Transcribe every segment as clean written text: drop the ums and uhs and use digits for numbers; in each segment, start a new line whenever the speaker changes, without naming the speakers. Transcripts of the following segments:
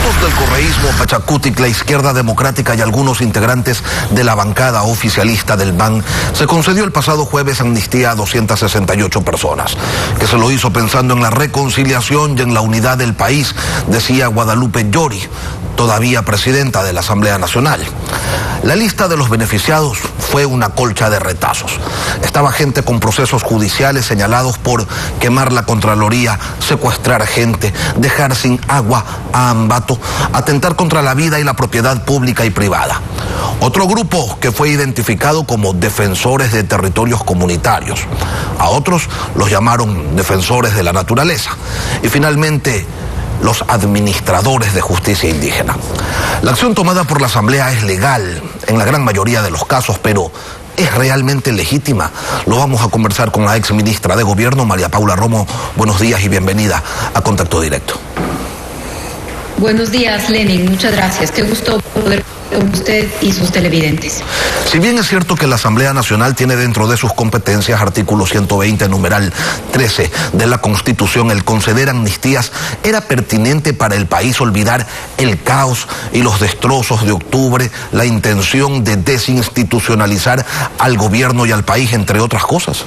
Votos del correísmo, Pachacutic, la Izquierda Democrática y algunos integrantes de la bancada oficialista del MAN se concedió el pasado jueves amnistía a 268 personas, que se lo hizo pensando en la reconciliación y en la unidad del país, decía Guadalupe Llori, todavía presidenta de la Asamblea Nacional. La lista de los beneficiados fue una colcha de retazos. Estaba gente con procesos judiciales señalados por quemar la Contraloría, secuestrar gente, dejar sin agua a Ambato, atentar contra la vida y la propiedad pública y privada. Otro grupo que fue identificado como defensores de territorios comunitarios. A otros los llamaron defensores de la naturaleza. Y finalmente, los administradores de justicia indígena. La acción tomada por la Asamblea es legal en la gran mayoría de los casos, pero ¿es realmente legítima? Lo vamos a conversar con la ex ministra de Gobierno, María Paula Romo. Buenos días y bienvenida a Contacto Directo.
Buenos días, Lenin. Muchas gracias. Qué gusto poder con usted y sus televidentes.
Si bien es cierto que la Asamblea Nacional tiene dentro de sus competencias artículo 120, numeral 13 de la Constitución, el conceder amnistías, ¿era pertinente para el país olvidar el caos y los destrozos de octubre, la intención de desinstitucionalizar al gobierno y al país, entre otras cosas?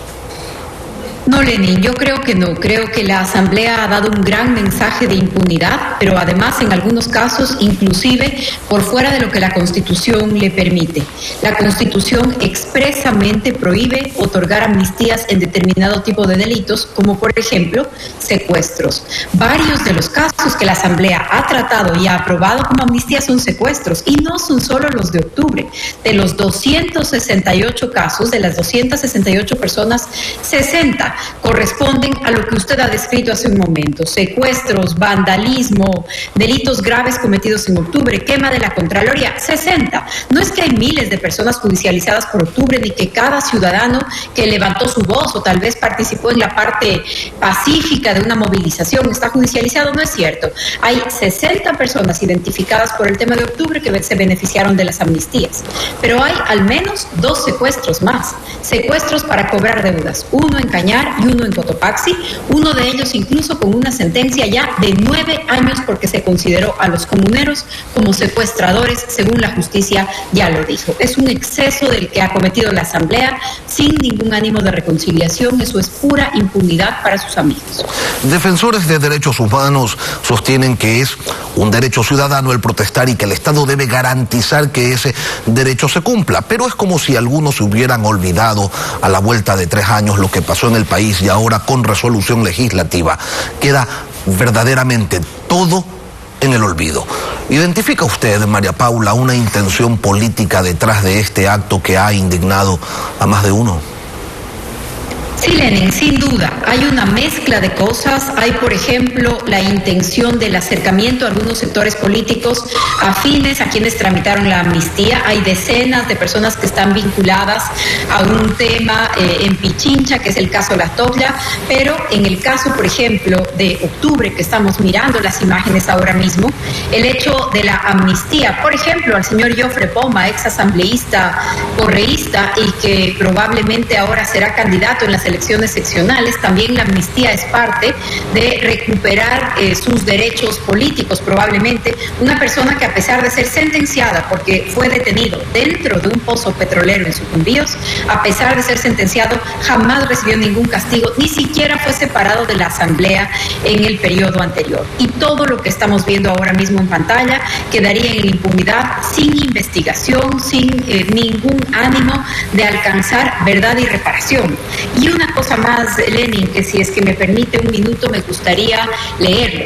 No, Lenin, yo creo que no. Creo que la Asamblea ha dado un gran mensaje de impunidad, pero además en algunos casos inclusive por fuera de lo que la Constitución le permite. La Constitución expresamente prohíbe otorgar amnistías en determinado tipo de delitos, como por ejemplo secuestros. Varios de los casos que la Asamblea ha tratado y ha aprobado como amnistía son secuestros, y no son solo los de octubre. De los 268 casos, de las 268 personas, 60 corresponden a lo que usted ha descrito hace un momento: secuestros, vandalismo, delitos graves cometidos en octubre, quema de la Contraloría. 60. No es que hay miles de personas judicializadas por octubre, ni que cada ciudadano que levantó su voz o tal vez participó en la parte pacífica de una movilización está judicializado. No es cierto. Hay 60 personas identificadas por el tema de octubre que se beneficiaron de las amnistías, pero hay al menos 2 secuestros más, secuestros para cobrar deudas, uno en Cañar y uno en Cotopaxi, uno de ellos incluso con una sentencia ya de 9 años porque se consideró a los comuneros como secuestradores, según la justicia ya lo dijo. Es un exceso del que ha cometido la Asamblea sin ningún ánimo de reconciliación. Eso es pura impunidad para sus amigos.
Defensores de derechos humanos sostienen que es un derecho ciudadano el protestar y que el Estado debe garantizar que ese derecho se cumpla, pero es como si algunos se hubieran olvidado a la vuelta de 3 años lo que pasó en el país, y ahora con resolución legislativa queda verdaderamente todo en el olvido. ¿Identifica usted, María Paula, una intención política detrás de este acto que ha indignado a más de uno?
Sí, Lenin, sin duda. Hay una mezcla de cosas. Hay, por ejemplo, la intención del acercamiento a algunos sectores políticos afines a quienes tramitaron la amnistía. Hay decenas de personas que están vinculadas a un tema en Pichincha, que es el caso La Toglia, pero en el caso, por ejemplo, de octubre, que estamos mirando las imágenes ahora mismo, el hecho de la amnistía, por ejemplo, al señor Jofre Poma, ex asambleísta correísta y que probablemente ahora será candidato en las elecciones seccionales, también la amnistía es parte de recuperar sus derechos políticos. Probablemente una persona que, a pesar de ser sentenciada porque fue detenido dentro de un pozo petrolero en Sucumbíos, a pesar de ser sentenciado, jamás recibió ningún castigo, ni siquiera fue separado de la Asamblea en el periodo anterior. Y todo lo que estamos viendo ahora mismo en pantalla quedaría en impunidad, sin investigación, sin ningún ánimo de alcanzar verdad y reparación. Y una cosa más, Lenin, que si es que me permite un minuto me gustaría leerlo.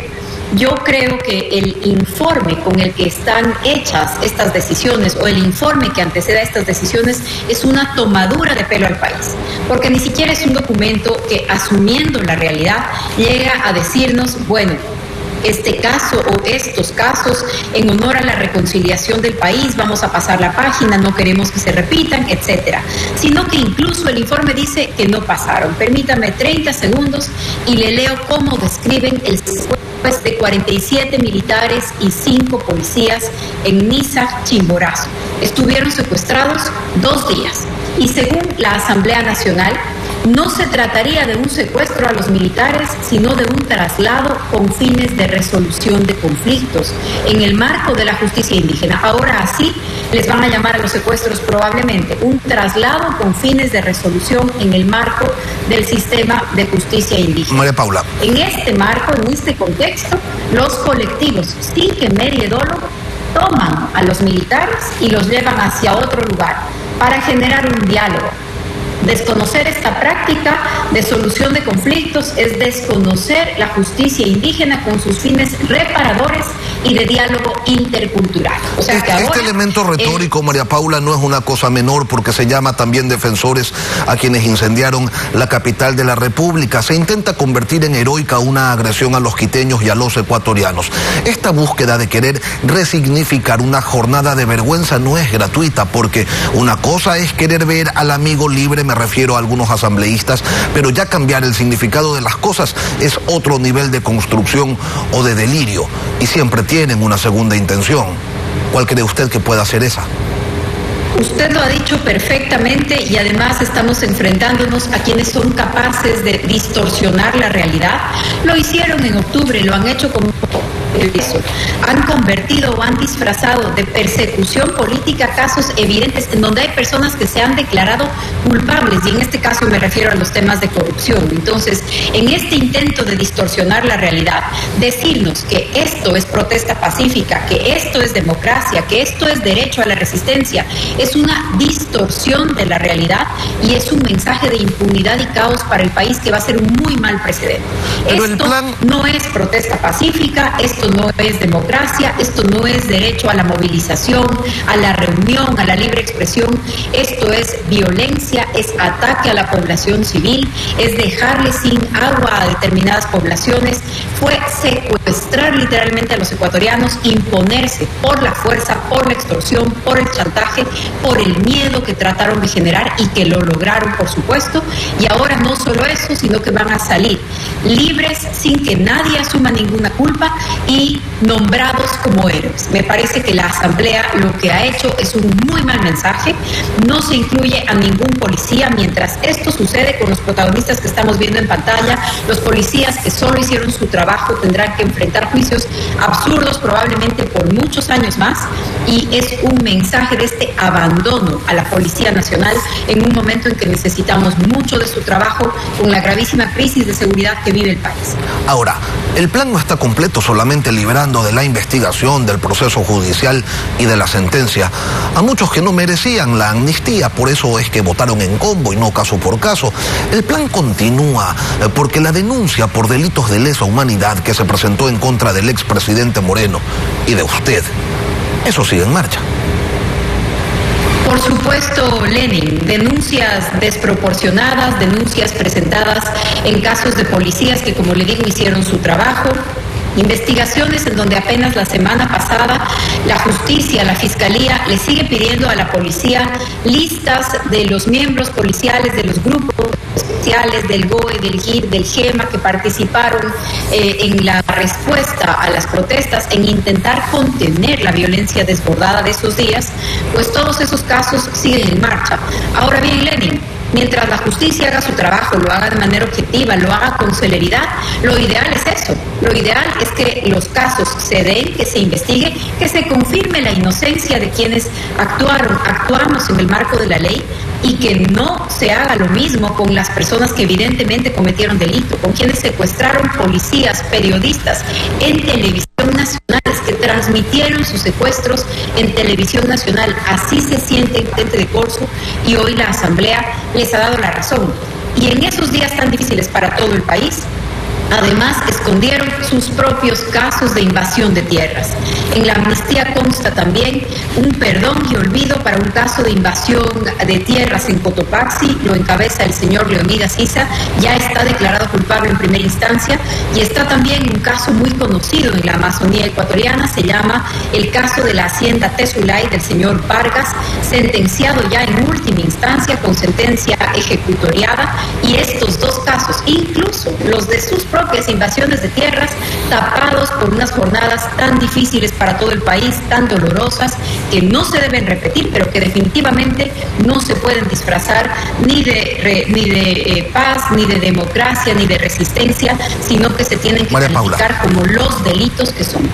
Yo creo que el informe con el que están hechas estas decisiones, o el informe que antecede a estas decisiones, es una tomadura de pelo al país, porque ni siquiera es un documento que, asumiendo la realidad, llega a decirnos, bueno, este caso o estos casos en honor a la reconciliación del país, vamos a pasar la página, no queremos que se repitan, etcétera, sino que incluso el informe dice que no pasaron. Permítame 30 segundos y le leo cómo describen el secuestro de 47 militares y 5 policías en Niza, Chimborazo. Estuvieron secuestrados 2 días y según la Asamblea Nacional, No se trataría de un secuestro a los militares, sino de un traslado con fines de resolución de conflictos en el marco de la justicia indígena. Ahora así les van a llamar a los secuestros probablemente un traslado con fines de resolución en el marco del sistema de justicia indígena.
María Paula.
En este marco, en este contexto, los colectivos, sin que medie dolo, toman a los militares y los llevan hacia otro lugar para generar un diálogo. Desconocer esta práctica de solución de conflictos es desconocer la justicia indígena con sus fines reparadores y de diálogo intercultural. O sea que ahora,
este elemento retórico, María Paula, no es una cosa menor porque se llama también defensores a quienes incendiaron la capital de la República. Se intenta convertir en heroica una agresión a los quiteños y a los ecuatorianos. Esta búsqueda de querer resignificar una jornada de vergüenza no es gratuita, porque una cosa es querer ver al amigo libre, me refiero a algunos asambleístas, pero ya cambiar el significado de las cosas es otro nivel de construcción o de delirio, y siempre tienen una segunda intención. ¿Cuál cree usted que pueda ser esa?
Usted lo ha dicho perfectamente, y además estamos enfrentándonos a quienes son capaces de distorsionar la realidad. Lo hicieron en octubre, lo han hecho como eso. Han convertido o han disfrazado de persecución política casos evidentes en donde hay personas que se han declarado culpables, y en este caso me refiero a los temas de corrupción. Entonces, en este intento de distorsionar la realidad, decirnos que esto es protesta pacífica, que esto es democracia, que esto es derecho a la resistencia, es una distorsión de la realidad y es un mensaje de impunidad y caos para el país que va a ser un muy mal precedente.
Pero
esto no es protesta pacífica, esto no es democracia, esto no es derecho a la movilización, a la reunión, a la libre expresión. Esto es violencia, es ataque a la población civil, es dejarle sin agua a determinadas poblaciones, fue secuestrar literalmente a los ecuatorianos, imponerse por la fuerza, por la extorsión, por el chantaje, por el miedo que trataron de generar y que lo lograron, por supuesto. Y ahora no solo eso, sino que van a salir libres sin que nadie asuma ninguna culpa y nombrados como héroes. Me parece que la Asamblea lo que ha hecho es un muy mal mensaje. No se incluye a ningún policía mientras esto sucede con los protagonistas que estamos viendo en pantalla. Los policías que solo hicieron su trabajo tendrán que enfrentar juicios absurdos probablemente por muchos años más, y es un mensaje de este abandono a la Policía Nacional en un momento en que necesitamos mucho de su trabajo con la gravísima crisis de seguridad que vive el país.
Ahora, el plan no está completo solamente librando de la investigación, del proceso judicial y de la sentencia a muchos que no merecían la amnistía. Por eso es que votaron en combo y no caso por caso. El plan continúa porque la denuncia por delitos de lesa humanidad que se presentó en contra del expresidente Moreno y de usted, eso sigue en marcha.
Por supuesto, Lenin, denuncias desproporcionadas, denuncias presentadas en casos de policías que, como le digo, hicieron su trabajo. Investigaciones en donde apenas la semana pasada la justicia, la fiscalía, le sigue pidiendo a la policía listas de los miembros policiales de los grupos especiales del GOE, del GIR, del GEMA que participaron en la respuesta a las protestas, en intentar contener la violencia desbordada de esos días. Pues todos esos casos siguen en marcha. Ahora bien, Lenin, mientras la justicia haga su trabajo, lo haga de manera objetiva, lo haga con celeridad, lo ideal es eso. Lo ideal es que los casos se den, que se investigue, que se confirme la inocencia de quienes actuamos en el marco de la ley, y que no se haga lo mismo con las personas que evidentemente cometieron delito, con quienes secuestraron policías, periodistas en televisión nacionales, que transmitieron sus secuestros en televisión nacional. Así se siente gente de Corso, y hoy la Asamblea les ha dado la razón. Y en esos días tan difíciles para todo el país, además, escondieron sus propios casos de invasión de tierras. En la amnistía consta también un perdón y olvido para un caso de invasión de tierras en Cotopaxi. Lo encabeza el señor Leonidas Issa, ya está declarado culpable en primera instancia. Y está también un caso muy conocido en la Amazonía ecuatoriana, se llama el caso de la hacienda Tezulay del señor Vargas, sentenciado ya en última instancia con sentencia ejecutoriada. Y estos dos casos, incluso los de sus propias invasiones de tierras, tapados por unas jornadas tan difíciles para todo el país, tan dolorosas, que no se deben repetir, pero que definitivamente no se pueden disfrazar ni de paz, ni de democracia, ni de resistencia, sino que se tienen que calificar como los delitos que son.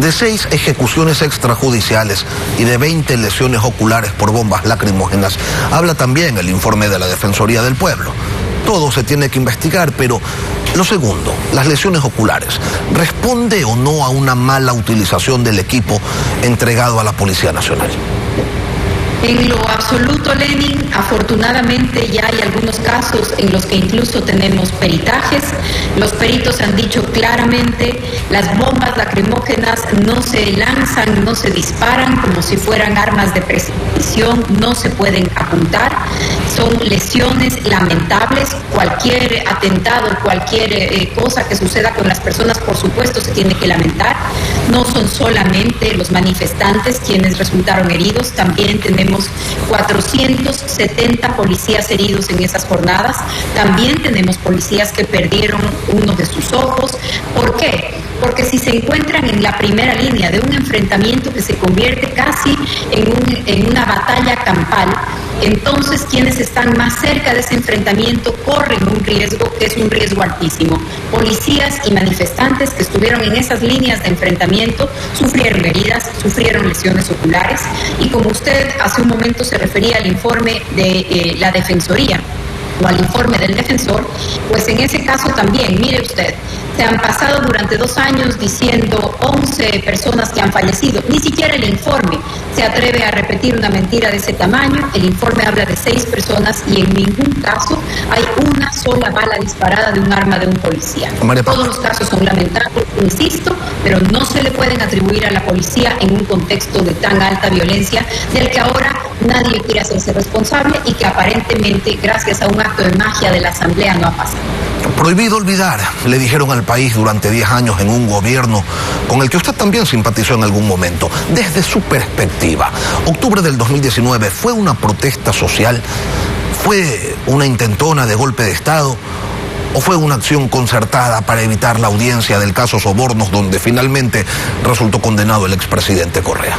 De 6 ejecuciones extrajudiciales y de 20 lesiones oculares por bombas lacrimógenas, habla también el informe de la Defensoría del Pueblo. Todo se tiene que investigar, pero lo segundo, las lesiones oculares, ¿responde o no a una mala utilización del equipo entregado a la Policía Nacional?
En lo absoluto, Lenin, afortunadamente ya hay algunos casos en los que incluso tenemos peritajes. Los peritos han dicho claramente, las bombas lacrimógenas no se lanzan, no se disparan como si fueran armas de precisión, no se pueden apuntar. Son lesiones lamentables. Cualquier atentado, cualquier cosa que suceda con las personas, por supuesto, se tiene que lamentar. No son solamente los manifestantes quienes resultaron heridos, también tenemos 470 policías heridos en esas jornadas. También tenemos policías que perdieron uno de sus ojos. ¿Por qué? Porque si se encuentran en la primera línea de un enfrentamiento que se convierte casi en una batalla campal, entonces quienes están más cerca de ese enfrentamiento corren un riesgo que es un riesgo altísimo. Policías y manifestantes que estuvieron en esas líneas de enfrentamiento sufrieron heridas, sufrieron lesiones oculares, y como usted hace un momento se refería al informe de la Defensoría o al informe del defensor, pues en ese caso también, mire usted, se han pasado durante 2 años diciendo 11 personas que han fallecido. Ni siquiera el informe se atreve a repetir una mentira de ese tamaño. El informe habla de 6 personas y en ningún caso hay una sola bala disparada de un arma de un policía. Todos los casos son lamentables, insisto, pero no se le pueden atribuir a la policía en un contexto de tan alta violencia del que ahora nadie quiere hacerse responsable y que aparentemente, gracias a un acto de magia de la Asamblea, no ha pasado.
Prohibido olvidar, le dijeron al país durante 10 años en un gobierno con el que usted también simpatizó en algún momento. Desde su perspectiva, octubre del 2019, ¿fue una protesta social? ¿Fue una intentona de golpe de Estado? ¿O fue una acción concertada para evitar la audiencia del caso Sobornos, donde finalmente resultó condenado el expresidente Correa?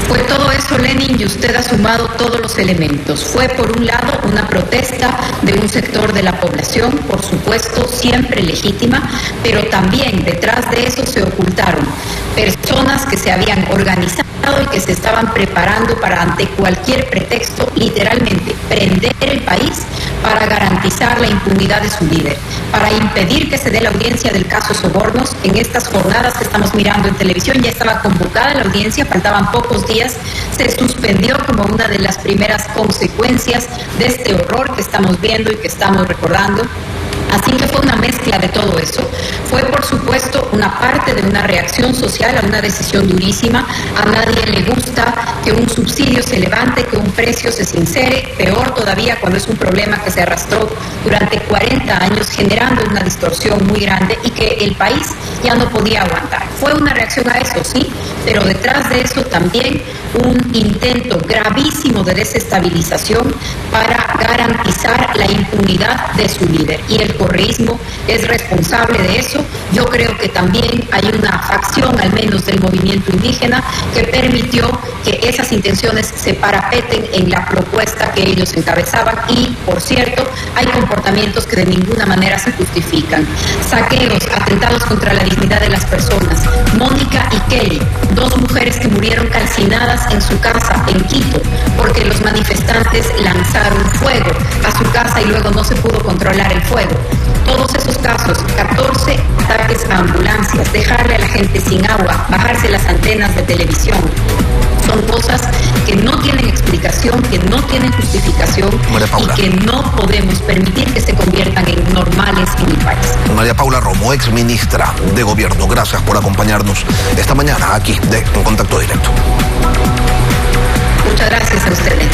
Fue todo eso, Lenin, y usted ha sumado todos los elementos. Fue, por un lado, una protesta de un sector de la población, por supuesto, siempre legítima, pero también detrás de eso se ocultaron personas que se habían organizado y que se estaban preparando para, ante cualquier pretexto, literalmente prender el país para garantizar la impunidad de su líder, para impedir que se dé la audiencia del caso Sobornos. En estas jornadas que estamos mirando en televisión ya estaba convocada la audiencia, faltaban pocos días, se suspendió como una de las primeras consecuencias de este horror que estamos viendo y que estamos recordando. Así que fue una mezcla de todo eso. Fue, por supuesto, una parte de una reacción social a una decisión durísima. A nadie le gusta que un subsidio se levante, que un precio se sincere, peor todavía cuando es un problema que se arrastró durante 40 años, generando una distorsión muy grande y que el país ya no podía aguantar. Fue una reacción a eso, sí, pero detrás de eso también un intento gravísimo de desestabilización para garantizar la impunidad de su líder. Y el correísmo es responsable de eso. Yo creo que también hay una facción, al menos del movimiento indígena, que permitió que esas intenciones se parapeten en la propuesta que ellos encabezaban. Y, por cierto, hay comportamientos que de ninguna manera se justifican. Saqueos, atentados contra la dignidad de las personas. Mónica y Kelly, 2 mujeres que murieron calcinadas en su casa en Quito porque los manifestantes lanzaron fuego a su casa y luego no se pudo controlar el fuego. Todos esos casos, 14 ataques a ambulancias, dejarle a la gente sin agua, bajarse las antenas de televisión, son cosas que no tienen explicación, que no tienen justificación y que no podemos permitir que se conviertan en normales en el país.
María Paula Romo, ex ministra de Gobierno, gracias por acompañarnos esta mañana aquí en Contacto Directo.
Muchas gracias a ustedes.